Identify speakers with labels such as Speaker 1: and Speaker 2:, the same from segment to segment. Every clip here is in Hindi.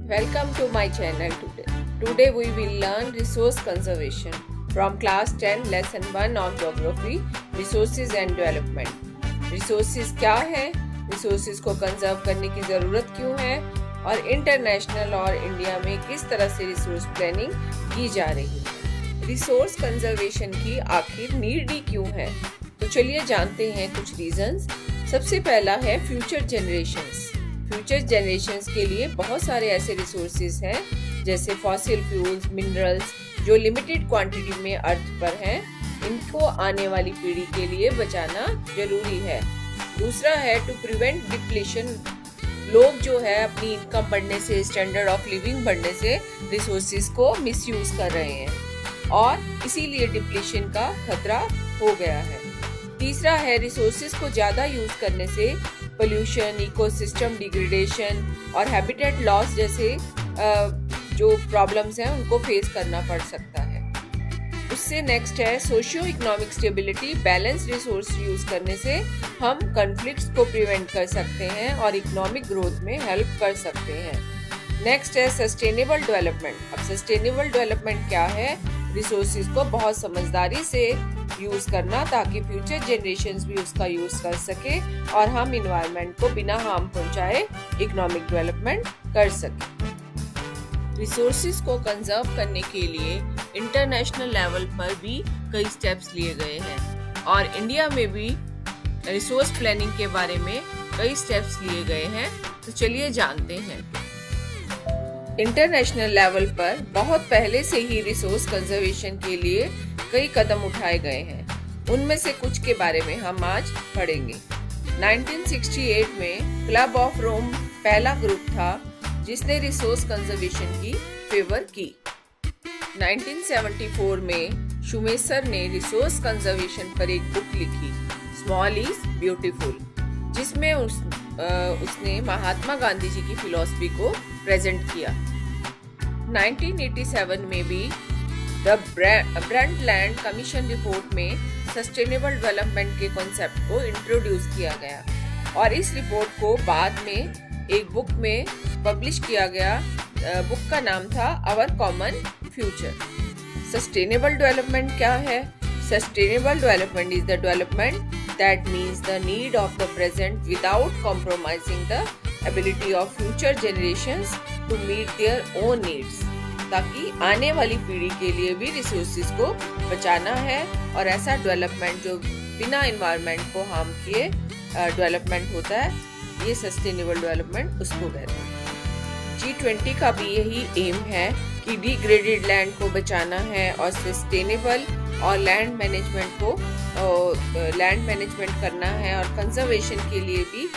Speaker 1: Welcome to my channel today. Today we will learn resource conservation from class 10 lesson 1 of geography resources and development. Resources क्या है, resources को कंजर्व करने की ज़रूरत क्यों है और इंटरनेशनल और इंडिया में किस तरह से रिसोर्स प्लानिंग की जा रही है। रिसोर्स कंजर्वेशन की आखिर नीड ही क्यों है, तो चलिए जानते हैं कुछ रीजंस। सबसे पहला है फ्यूचर जनरेशंस। फ्यूचर जनरेशंस के लिए बहुत सारे ऐसे रिसोर्सेज हैं जैसे फॉसिल फ्यूल्स, मिनरल्स जो लिमिटेड क्वांटिटी में अर्थ पर हैं, इनको आने वाली पीढ़ी के लिए बचाना जरूरी है। दूसरा है टू प्रिवेंट डिप्लीशन। लोग जो है अपनी इनकम बढ़ने से, स्टैंडर्ड ऑफ लिविंग बढ़ने से रिसोर्सेज को मिसयूज कर रहे हैं और इसीलिए डिप्लीशन का खतरा हो गया है। तीसरा है रिसोर्सेज को ज़्यादा यूज करने से पोल्यूशन, इकोसिस्टम डिग्रेडेशन और हैबिटेट लॉस जैसे जो प्रॉब्लम्स हैं उनको फेस करना पड़ सकता है। उससे नेक्स्ट है socio economic stability. Balance resource use करने से हम कॉन्फ्लिक्ट्स को प्रिवेंट कर सकते हैं और इकोनॉमिक ग्रोथ में हेल्प कर सकते हैं। नेक्स्ट है सस्टेनेबल डेवलपमेंट। अब सस्टेनेबल डेवलपमेंट क्या है? रिसोर्सेज को बहुत समझदारी से यूज करना ताकि फ्यूचर जनरेशंस भी उसका यूज कर सके और हम इन्वायरमेंट को बिना हार्म पहुंचाए इकोनॉमिक डेवलपमेंट कर सके। रिसोर्सेज को कंजर्व करने के लिए इंटरनेशनल लेवल पर भी कई स्टेप्स लिए गए हैं और इंडिया में भी रिसोर्स प्लानिंग के बारे में कई स्टेप्स लिए गए हैं, तो चलिए जानते हैं। इंटरनेशनल लेवल पर बहुत पहले से ही रिसोर्स कंजर्वेशन के लिए कई कदम उठाए गए हैं। उनमें से कुछ के बारे में हम आज पढ़ेंगे। 1968 में क्लब ऑफ रोम पहला ग्रुप था जिसने रिसोर्स कंजर्वेशन की फेवर की। 1974 में शुमेसर ने रिसोर्स कंजर्वेशन पर एक बुक लिखी, स्मॉल इज ब्यूटीफुल, जिसमें उसने महात्मा गांधी जी की फिलॉसफी को प्रेजेंट किया। 1987 में भी द ब्रंटलैंड कमीशन रिपोर्ट में सस्टेनेबल डेवलपमेंट के कॉन्सेप्ट को इंट्रोड्यूस किया गया और इस रिपोर्ट को बाद में एक बुक में पब्लिश किया गया। बुक का नाम था our common future. Sustainable development क्या है? Sustainable development is the development that means the need of the present without compromising the ability of future generations to meet their own needs। ताकि आने वाली पीढ़ी के लिए भी रिसोर्सेज को बचाना है और ऐसा डेवलपमेंट जो बिना एनवायरनमेंट को हार्म किए डेवलपमेंट होता है, ये सस्टेनेबल डेवलपमेंट उसको कहते हैं। G20 का भी यही एम है कि डिग्रेडेड लैंड को बचाना है और सस्टेनेबल और लैंड मैनेजमेंट करना है और कंजर्वेशन के लिए भी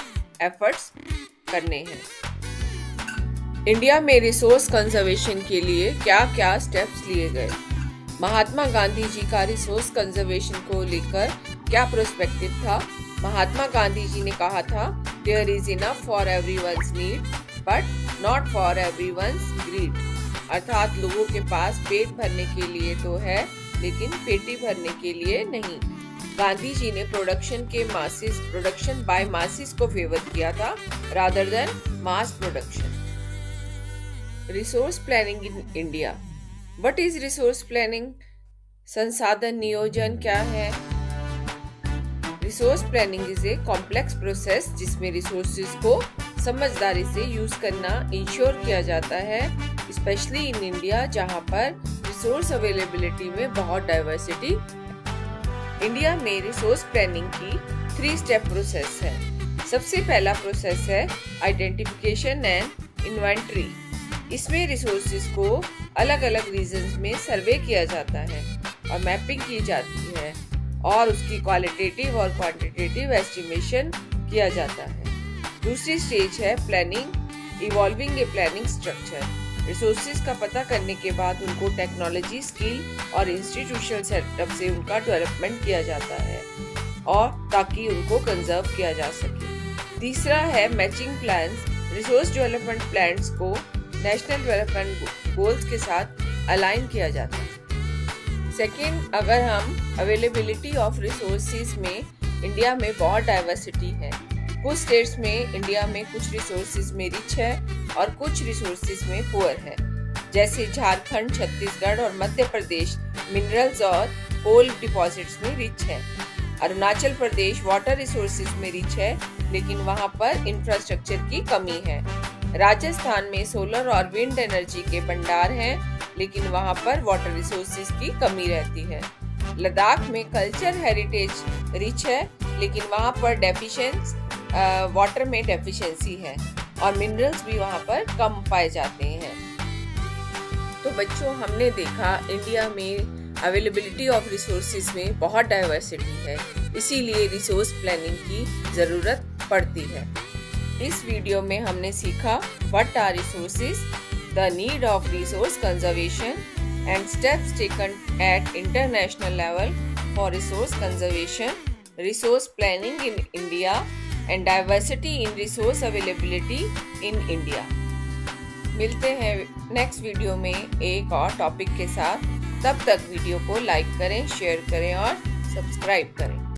Speaker 1: एफर्ट्स करने हैं। इंडिया में रिसोर्स कंजर्वेशन के लिए क्या क्या स्टेप्स लिए गए? महात्मा गांधी जी का रिसोर्स कंजर्वेशन को लेकर क्या पर्सपेक्टिव था? महात्मा गांधी जी ने कहा था, there is enough for everyone's need but not for everyone's greed. अर्थात लोगों के पास पेट भरने के लिए तो है लेकिन पेटी भरने के लिए नहीं। गांधी जी ने प्रोडक्शन बाय मासिस को फेवर किया था rather then mass production. Resource planning in India. What is resource planning? संसाधन नियोजन क्या है? Resource planning is a complex process जिसमें रिसोर्सेज को समझदारी से यूज करना इंश्योर किया जाता है, स्पेशली इन इंडिया जहां पर रिसोर्स अवेलेबिलिटी में बहुत डाइवर्सिटी। इंडिया में रिसोर्स प्लानिंग की 3 स्टेप प्रोसेस है। सबसे पहला प्रोसेस है आइडेंटिफिकेशन एंड इन्वेंटरी। इसमें रिसोर्सेज को अलग अलग रीजन्स में सर्वे किया जाता है और मैपिंग की जाती है और उसकी क्वालिटेटिव और क्वांटिटेटिव एस्टिमेशन किया जाता है। दूसरी स्टेज है planning, evolving a planning structure. Resources का पता करने के बाद उनको टेक्नोलॉजी, स्किल और इंस्टीट्यूशनल सेटअप से उनका डेवलपमेंट किया जाता है और ताकि उनको कंजर्व किया जा सके। तीसरा है matching plans. Resource development plans को नेशनल डेवलपमेंट गोल्स के साथ अलाइन किया जाता है। सेकेंड, अगर हम अवेलेबिलिटी ऑफ रिसोर्सेज में इंडिया में बहुत डाइवर्सिटी है, कुछ स्टेट्स में इंडिया में कुछ रिसोर्सेज में रिच है और कुछ रिसोर्सेज में पुअर है। जैसे झारखंड, छत्तीसगढ़ और मध्य प्रदेश मिनरल्स और कोल डिपॉजिट्स में रिच है। अरुणाचल प्रदेश वाटर रिसोर्सेज में रिच है, लेकिन वहां पर इंफ्रास्ट्रक्चर की कमी है। राजस्थान में सोलर और विंड एनर्जी के भंडार हैं, लेकिन वहां पर वाटर रिसोर्सेज की कमी रहती है। लद्दाख में कल्चर हेरिटेज रिच है, लेकिन वहां पर वाटर में डेफिशिएंसी है और मिनरल्स भी वहां पर कम पाए जाते हैं। तो बच्चों, हमने देखा इंडिया में अवेलेबिलिटी ऑफ रिसोर्सेज में बहुत डाइवर्सिटी है, इसीलिए रिसोर्स प्लानिंग की ज़रूरत पड़ती है। इस वीडियो में हमने सीखा what are resources, the need of resource conservation and steps taken at international level for resource conservation, resource planning in India and diversity in resource availability in India. मिलते हैं नेक्स्ट वीडियो में एक और टॉपिक के साथ। तब तक वीडियो को लाइक करें, शेयर करें और सब्सक्राइब करें।